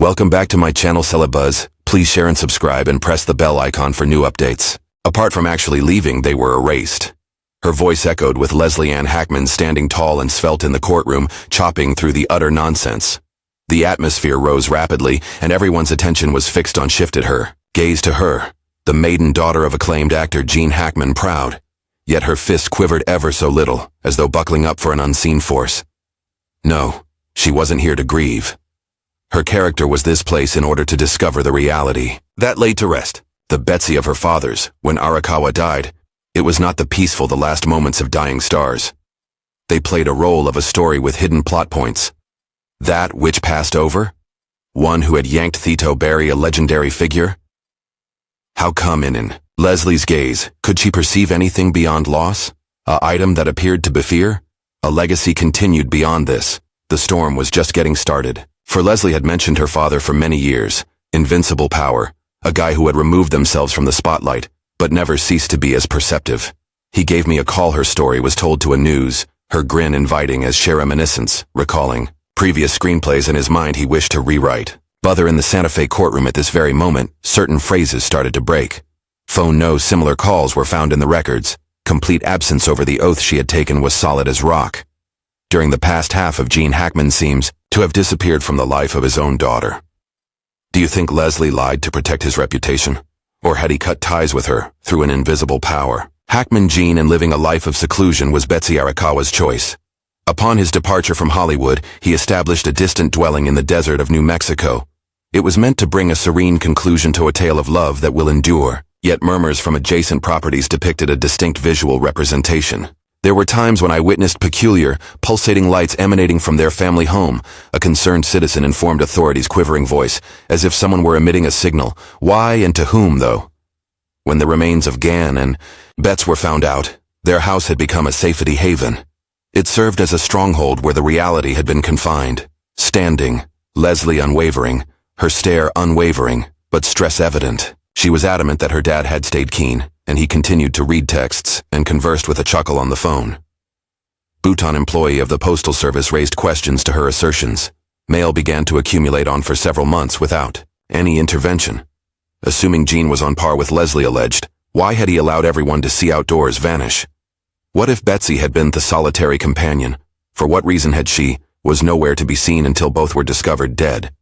Welcome back to my channel Celebuzz. Please share and subscribe and press the bell icon for new updates. Apart from actually leaving, they were erased. Her voice echoed with Leslie Ann Hackman standing tall and svelte in the courtroom, chopping through the utter nonsense. The atmosphere rose rapidly, and everyone's attention was fixed on shifted her gaze to her, the maiden daughter of acclaimed actor Gene Hackman, proud. Yet her fist quivered ever so little, as though buckling up for an unseen force. No, she wasn't here to grieve. Her character was this place in order to discover the reality that laid to rest. The Betsy of her fathers, when Arakawa died, it was not the peaceful the last moments of dying stars. They played a role of a story with hidden plot points. That which passed over? One who had yanked Thito Berry, a legendary figure? How come in Leslie's gaze, could she perceive anything beyond loss? A item that appeared to befear? A legacy continued beyond this. The storm was just getting started. For Leslie had mentioned her father for many years, invincible power, a guy who had removed themselves from the spotlight, but never ceased to be as perceptive. He gave me a call. Her story was told to a news, her grin inviting as share reminiscence, recalling previous screenplays in his mind he wished to rewrite. Bother in the Santa Fe courtroom at this very moment, certain phrases started to break. Phone no similar calls were found in the records. Complete absence over the oath she had taken was solid as rock. During the past half of Gene Hackman seems to have disappeared from the life of his own daughter. Do you think Leslie lied to protect his reputation? Or had he cut ties with her through an invisible power? Hackman Gene and living a life of seclusion was Betsy Arakawa's choice. Upon his departure from Hollywood, he established a distant dwelling in the desert of New Mexico. It was meant to bring a serene conclusion to a tale of love that will endure, yet murmurs from adjacent properties depicted a distinct visual representation. There were times when I witnessed peculiar, pulsating lights emanating from their family home. A concerned citizen informed authorities' quivering voice, as if someone were emitting a signal. Why and to whom, though? When the remains of Gan and Betts were found out, their house had become a safety haven. It served as a stronghold where the reality had been confined. Standing, Leslie unwavering, her stare unwavering, but stress evident. She was adamant that her dad had stayed keen, and he continued to read texts and conversed with a chuckle on the phone. Bhutan employee of the Postal Service raised questions to her assertions. Mail began to accumulate on for several months without any intervention. Assuming Gene was on par with Leslie alleged, why had he allowed everyone to see outdoors vanish? What if Betsy had been the solitary companion? For what reason had she was nowhere to be seen until both were discovered dead?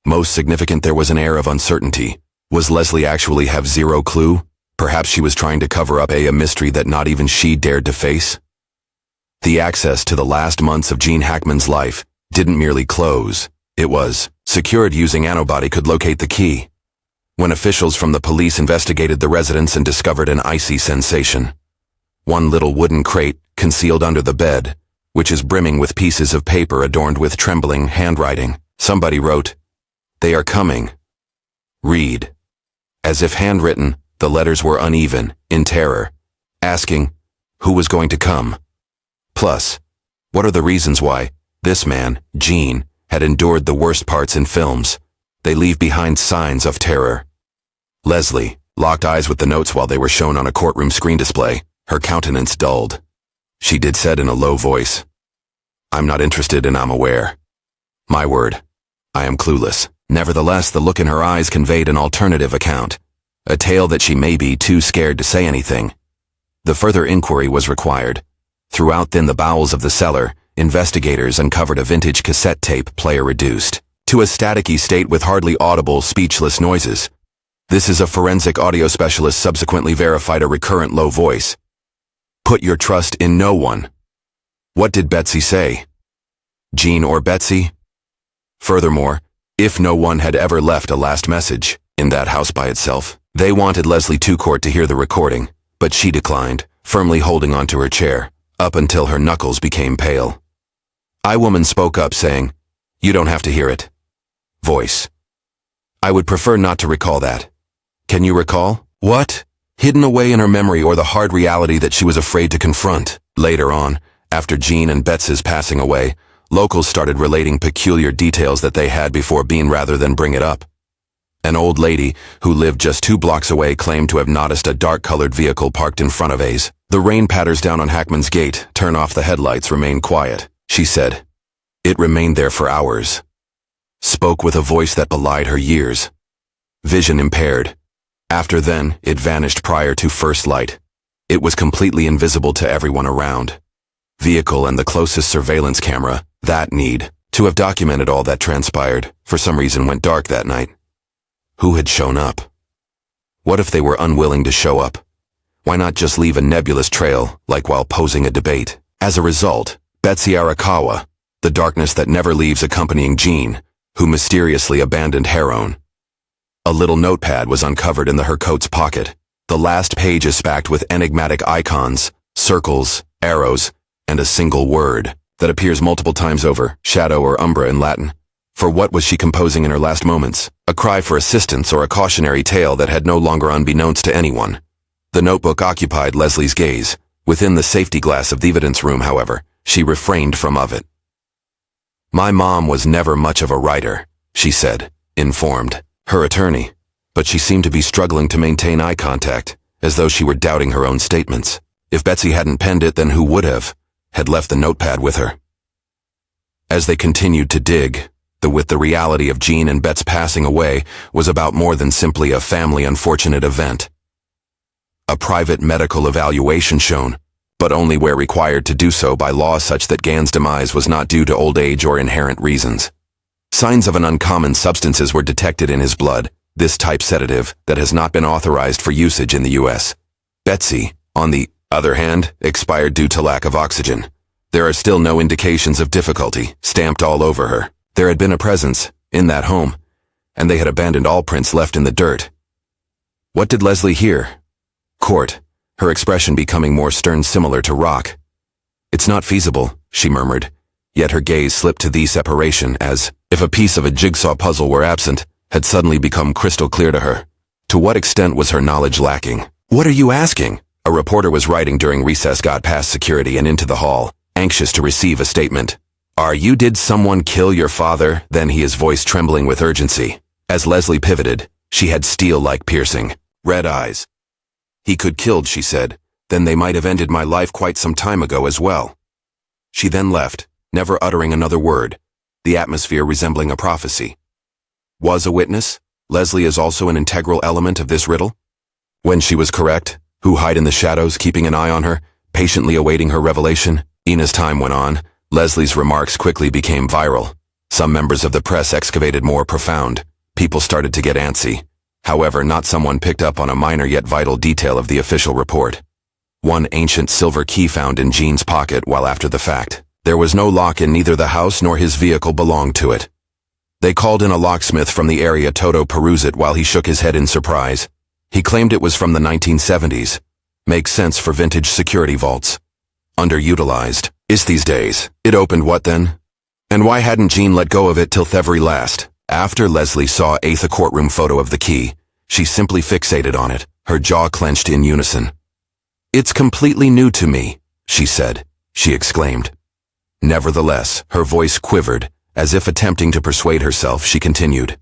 Most significant, there was an air of uncertainty. Was Leslie actually have zero clue? Perhaps she was trying to cover up a mystery that not even she dared to face? The access to the last months of Gene Hackman's life didn't merely close. It was secured using antibody could locate the key. When officials from the police investigated the residence and discovered an icy sensation. One little wooden crate concealed under the bed, which is brimming with pieces of paper adorned with trembling handwriting. Somebody wrote, "They are coming. Read." As if handwritten, the letters were uneven, in terror, asking, who was going to come? Plus, what are the reasons why this man, Gene, had endured the worst parts in films? They leave behind signs of terror. Leslie locked eyes with the notes while they were shown on a courtroom screen display. Her countenance dulled. She said in a low voice, "I'm not interested and I'm aware. My word, I am clueless." Nevertheless, the look in her eyes conveyed an alternative account, a tale that she may be too scared to say anything. The further inquiry was required. Throughout the bowels of the cellar, investigators uncovered a vintage cassette tape player reduced to a staticky state with hardly audible, speechless noises. This is a forensic audio specialist subsequently verified a recurrent low voice. Put your trust in no one. What did Betsy say? Gene or Betsy? Furthermore, if no one had ever left a last message in that house by itself, they wanted Leslie Tucourt to hear the recording, but she declined, firmly holding onto her chair, up until her knuckles became pale. Woman spoke up saying, "You don't have to hear it." Voice. "I would prefer not to recall that." Can you recall? What? Hidden away in her memory or the hard reality that she was afraid to confront. Later on, after Gene and Betsy's passing away, locals started relating peculiar details that they had before Bean rather than bring it up. An old lady who lived just 2 blocks away claimed to have noticed a dark-colored vehicle parked in front of A's. The rain patters down on Hackman's gate, turn off the headlights, remain quiet, she said. It remained there for hours. spoke with a voice that belied her years. Vision impaired. After then, it vanished prior to first light. It was completely invisible to everyone around. Vehicle and the closest surveillance camera, that need to have documented all that transpired, for some reason went dark that night. Who had shown up? What if they were unwilling to show up? Why not just leave a nebulous trail, like while posing a debate? As a result, Betsy Arakawa, the darkness that never leaves accompanying Jean, who mysteriously abandoned Heron. A little notepad was uncovered in her coat's pocket. The last page is packed with enigmatic icons, circles, arrows, and a single word that appears multiple times over, shadow or umbra in Latin. For what was she composing in her last moments? A cry for assistance or a cautionary tale that had no longer unbeknownst to anyone? The notebook occupied Leslie's gaze. Within the safety glass of the evidence room, however, she refrained from it. "My mom was never much of a writer," she said, informed her attorney, but she seemed to be struggling to maintain eye contact, as though she were doubting her own statements. If Betsy hadn't penned it, then who would have? Had left the notepad with her. As they continued to dig, the reality of Jean and Bet's passing away was about more than simply a family unfortunate event. A private medical evaluation shown, but only where required to do so by law, such that Gann's demise was not due to old age or inherent reasons. Signs of an uncommon substances were detected in his blood, this type sedative that has not been authorized for usage in the U.S. Betsy, on the other hand, expired due to lack of oxygen. There are still no indications of difficulty stamped all over her. There had been a presence in that home, and they had abandoned all prints left in the dirt. What did Leslie hear? Court, her expression becoming more stern, similar to rock. "It's not feasible," she murmured, yet her gaze slipped to the separation as if a piece of a jigsaw puzzle were absent, had suddenly become crystal clear to her. To what extent was her knowledge lacking? "What are you asking?" A reporter was writing during recess got past security and into the hall, anxious to receive a statement. Did someone kill your father?" Then his voice trembling with urgency. As Leslie pivoted, she had steel-like piercing, red eyes. "He could killed," she said. "Then they might have ended my life quite some time ago as well." She then left, never uttering another word, the atmosphere resembling a prophecy. Was a witness? Leslie is also an integral element of this riddle? When she was correct, who hide in the shadows, keeping an eye on her, patiently awaiting her revelation? As time went on, Leslie's remarks quickly became viral. Some members of the press excavated more profound. People started to get antsy. However, not someone picked up on a minor yet vital detail of the official report. One ancient silver key found in Jean's pocket while after the fact. There was no lock in neither the house nor his vehicle belonged to it. They called in a locksmith from the area to peruse it while he shook his head in surprise. He claimed it was from the 1970s. Makes sense for vintage security vaults. Underutilized. These days. It opened what then? And why hadn't Jean let go of it till February last? After Leslie saw the courtroom photo of the key, she simply fixated on it, her jaw clenched in unison. "It's completely new to me," she said. She exclaimed. Nevertheless, her voice quivered, as if attempting to persuade herself. She continued.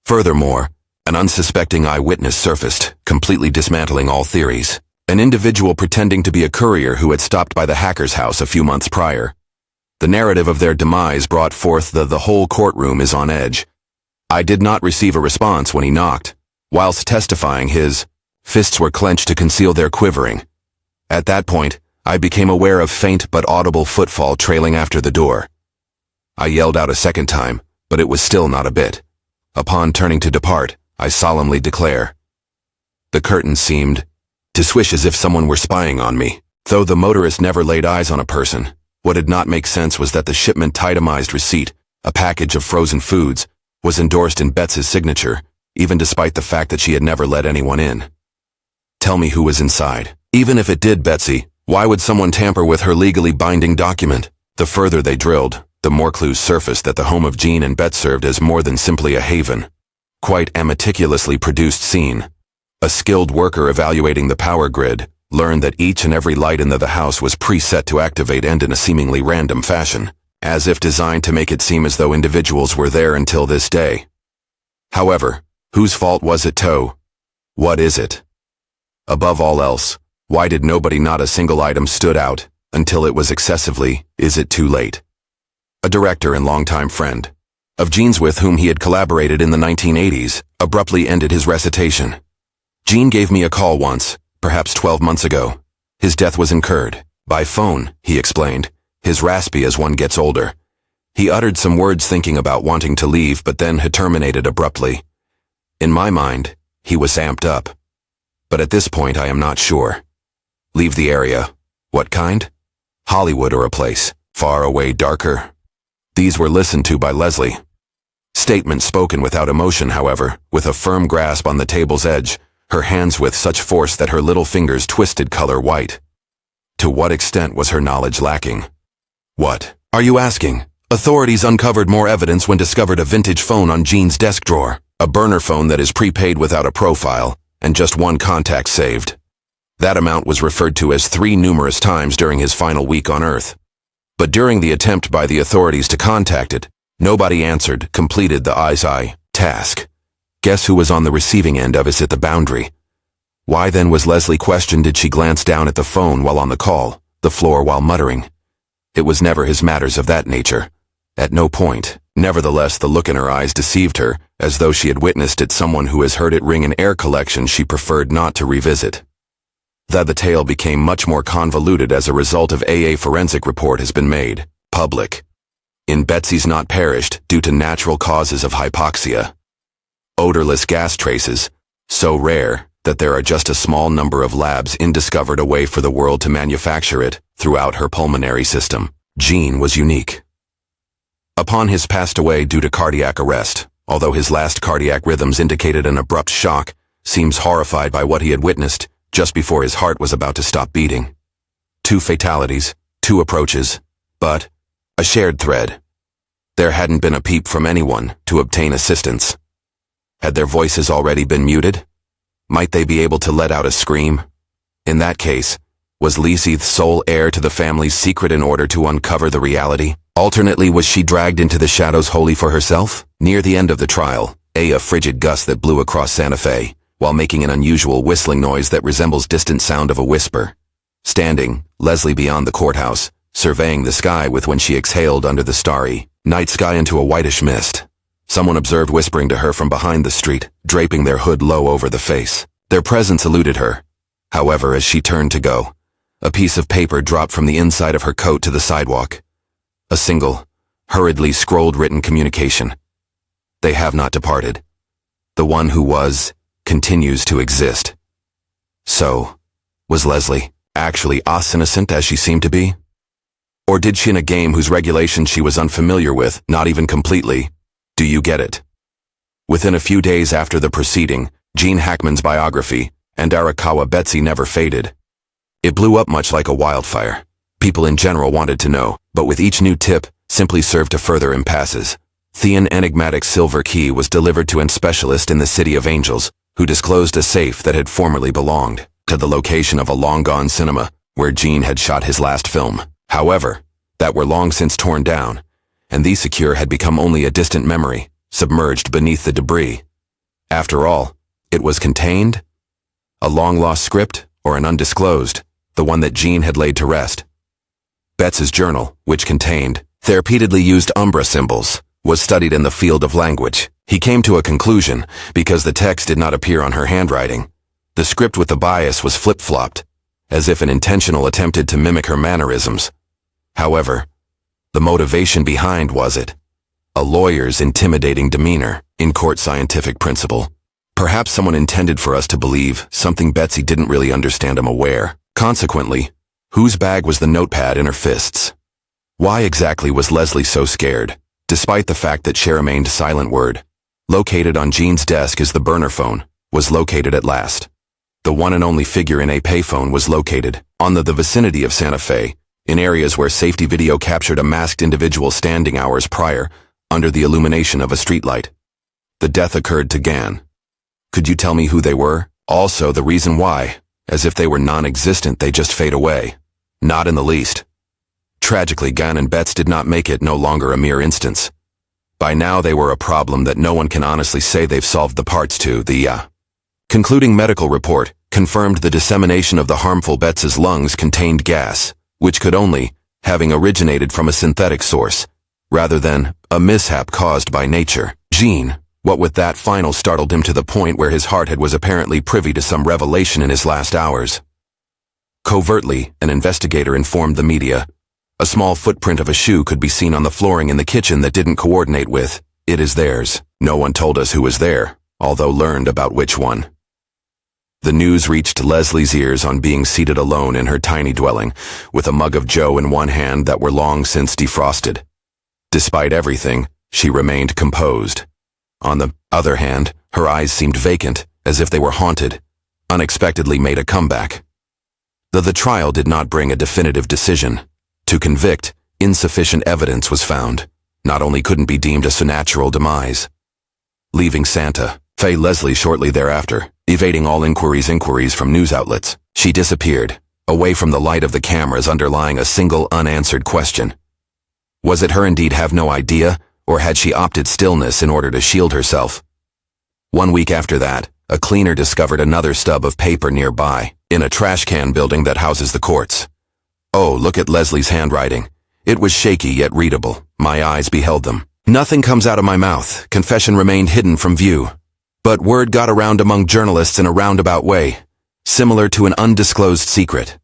"Furthermore, an unsuspecting eyewitness surfaced, completely dismantling all theories. An individual pretending to be a courier who had stopped by the hacker's house a few months prior. The narrative of their demise brought forth the whole courtroom is on edge. I did not receive a response when he knocked. Whilst testifying, his fists were clenched to conceal their quivering. At that point, I became aware of faint but audible footfall trailing after the door. I yelled out a second time, but it was still not a bit. Upon turning to depart, I solemnly declare. The curtain seemed to swish as if someone were spying on me. Though the motorist never laid eyes on a person, what did not make sense was that the shipment itemized receipt, a package of frozen foods, was endorsed in Betsy's signature, even despite the fact that she had never let anyone in. Tell me who was inside. Even if it did, Betsy, why would someone tamper with her legally binding document? The further they drilled, the more clues surfaced that the home of Jean and Bet served as more than simply a haven. Quite a meticulously produced scene. A skilled worker evaluating the power grid learned that each and every light in the house was preset to activate and in a seemingly random fashion, as if designed to make it seem as though individuals were there until this day. However, whose fault was it to? What is it? Above all else, why did nobody, not a single item stood out, until it was excessively, is it too late? A director and longtime friend, of Jean's with whom he had collaborated in the 1980s, abruptly ended his recitation. Jean gave me a call once, perhaps 12 months ago. His death was incurred. By phone, he explained, his raspy as one gets older. He uttered some words thinking about wanting to leave, but then had terminated abruptly. In my mind, he was amped up. But at this point, I am not sure. Leave the area. What kind? Hollywood or a place far away, darker? These were listened to by Leslie. Statements spoken without emotion, however, with a firm grasp on the table's edge, her hands with such force that her little fingers twisted color white. To what extent was her knowledge lacking? What are you asking? Authorities uncovered more evidence when discovered a vintage phone on Jean's desk drawer, a burner phone that is prepaid without a profile, and just one contact saved. That amount was referred to as 3 numerous times during his final week on Earth. But during the attempt by the authorities to contact it, nobody answered, completed the eyes-eye task. Guess who was on the receiving end of it at the boundary? Why then was Leslie questioned? Did she glance down at the phone while on the call, the floor while muttering? It was never his matters of that nature. At no point. Nevertheless, the look in her eyes deceived her, as though she had witnessed it. Someone who has heard it ring an air collection she preferred not to revisit. The tale became much more convoluted as a result of a forensic report has been made public. In Betsy's not perished due to natural causes of hypoxia. Odorless gas traces, so rare that there are just a small number of labs discovered a way for the world to manufacture it throughout her pulmonary system. Jean was unique. Upon his passed away due to cardiac arrest, although his last cardiac rhythms indicated an abrupt shock, seems horrified by what he had witnessed just before his heart was about to stop beating. 2 fatalities, 2 approaches, but a shared thread. There hadn't been a peep from anyone to obtain assistance. Had their voices already been muted? Might they be able to let out a scream? In that case, was Lizzie the sole heir to the family's secret in order to uncover the reality? Alternately, was she dragged into the shadows wholly for herself? Near the end of the trial, a frigid gust that blew across Santa Fe, while making an unusual whistling noise that resembles distant sound of a whisper. Standing, Leslie beyond the courthouse, surveying the sky with when she exhaled under the starry night sky into a whitish mist. Someone observed whispering to her from behind the street, draping their hood low over the face. Their presence eluded her. However, as she turned to go, a piece of paper dropped from the inside of her coat to the sidewalk. A single, hurriedly scrolled written communication. They have not departed. The one who was, continues to exist. So, was Leslie actually as innocent as she seemed to be? Or did she in a game whose regulations she was unfamiliar with, not even completely? Do you get it? Within a few days after the proceeding, Gene Hackman's biography, and Arakawa Betsy never faded. It blew up much like a wildfire. People in general wanted to know, but with each new tip, simply served to further impasses. The enigmatic silver key was delivered to an specialist in the City of Angels, who disclosed a safe that had formerly belonged to the location of a long-gone cinema, where Gene had shot his last film. However, that were long since torn down, and the secure had become only a distant memory, submerged beneath the debris. After all, it was contained? A long-lost script, or an undisclosed, the one that Gene had laid to rest? Betsy's journal, which contained repeatedly used umbra symbols, was studied in the field of language. He came to a conclusion, because the text did not appear on her handwriting. The script with the bias was flip-flopped, as if an intentional attempted to mimic her mannerisms. However, the motivation behind was it? A lawyer's intimidating demeanor, in court scientific principle. Perhaps someone intended for us to believe something Betsy didn't really understand. I'm aware. Consequently, whose bag was the notepad in her fists? Why exactly was Leslie so scared, despite the fact that she remained silent? Word, located on Jean's desk as the burner phone, was located at last. The one and only figure in a payphone was located on the vicinity of Santa Fe, in areas where safety video captured a masked individual standing hours prior, under the illumination of a streetlight. The death occurred to Gan. Could you tell me who they were? Also the reason why? As if they were non-existent, they just fade away. Not in the least. Tragically, Gan and Betts did not make it no longer a mere instance. By now they were a problem that no one can honestly say they've solved the parts to. The concluding medical report confirmed the dissemination of the harmful Betts's lungs contained gas, which could only, having originated from a synthetic source, rather than a mishap caused by nature. Jean, what with that final, startled him to the point where his heart was apparently privy to some revelation in his last hours. Covertly, an investigator informed the media. A small footprint of a shoe could be seen on the flooring in the kitchen that didn't coordinate with "It is theirs." No one told us who was there, although learned about which one. The news reached Leslie's ears on being seated alone in her tiny dwelling, with a mug of Joe in one hand that were long since defrosted. Despite everything, she remained composed. On the other hand, her eyes seemed vacant, as if they were haunted, unexpectedly made a comeback. Though the trial did not bring a definitive decision, to convict, insufficient evidence was found. Not only couldn't be deemed a supernatural demise. Leaving Santa Fe Leslie shortly thereafter, evading all inquiries from news outlets, she disappeared, away from the light of the cameras underlying a single unanswered question. Was it her indeed have no idea, or had she opted stillness in order to shield herself? 1 week after that, a cleaner discovered another stub of paper nearby, in a trash can building that houses the courts. Oh, look at Leslie's handwriting. It was shaky yet readable. My eyes beheld them. Nothing comes out of my mouth. Confession remained hidden from view. But word got around among journalists in a roundabout way, similar to an undisclosed secret.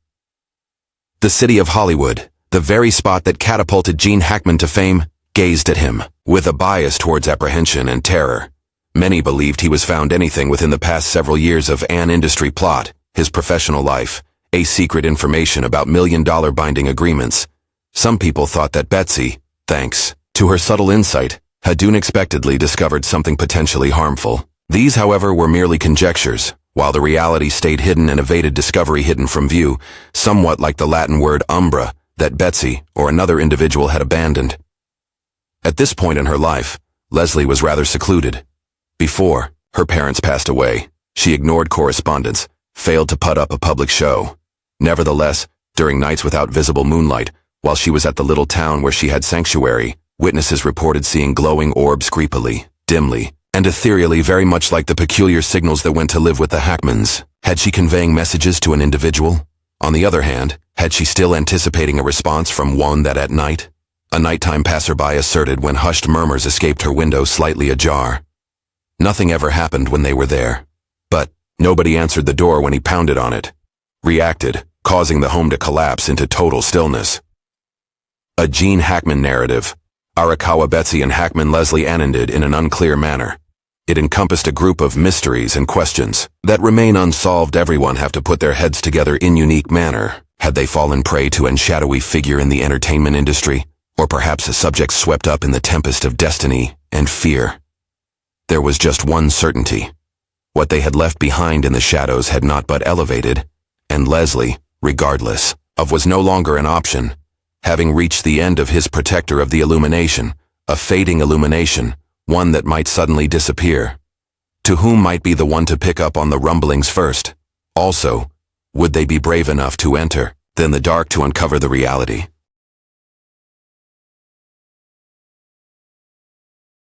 The city of Hollywood, the very spot that catapulted Gene Hackman to fame, gazed at him, with a bias towards apprehension and terror. Many believed he was found anything within the past several years of an industry plot, his professional life, a secret information about million-dollar binding agreements. Some people thought that Betsy, thanks to her subtle insight, had unexpectedly discovered something potentially harmful. These, however, were merely conjectures, while the reality stayed hidden and evaded discovery hidden from view, somewhat like the Latin word umbra that Betsy or another individual had abandoned. At this point in her life, Leslie was rather secluded. Before her parents passed away, she ignored correspondence, failed to put up a public show. Nevertheless, during nights without visible moonlight, while she was at the little town where she had sanctuary, witnesses reported seeing glowing orbs creepily, dimly, and ethereally, very much like the peculiar signals that went to live with the Hackmans. Had she conveying messages to an individual? On the other hand, had she still anticipating a response from one that at night? A nighttime passerby asserted when hushed murmurs escaped her window slightly ajar. Nothing ever happened when they were there. But nobody answered the door when he pounded on it. Reacted, causing the home to collapse into total stillness. A Gene Hackman narrative. Arakawa Betsy and Hackman Leslie ended in an unclear manner. It encompassed a group of mysteries and questions that remain unsolved. Everyone have to put their heads together in unique manner. Had they fallen prey to a shadowy figure in the entertainment industry, or perhaps a subject swept up in the tempest of destiny and fear? There was just one certainty. What they had left behind in the shadows had not but elevated, and Leslie, regardless of, was no longer an option. Having reached the end of his protector of the illumination, a fading illumination, one that might suddenly disappear. To whom might be the one to pick up on the rumblings first? Also, would they be brave enough to enter, then the dark to uncover the reality?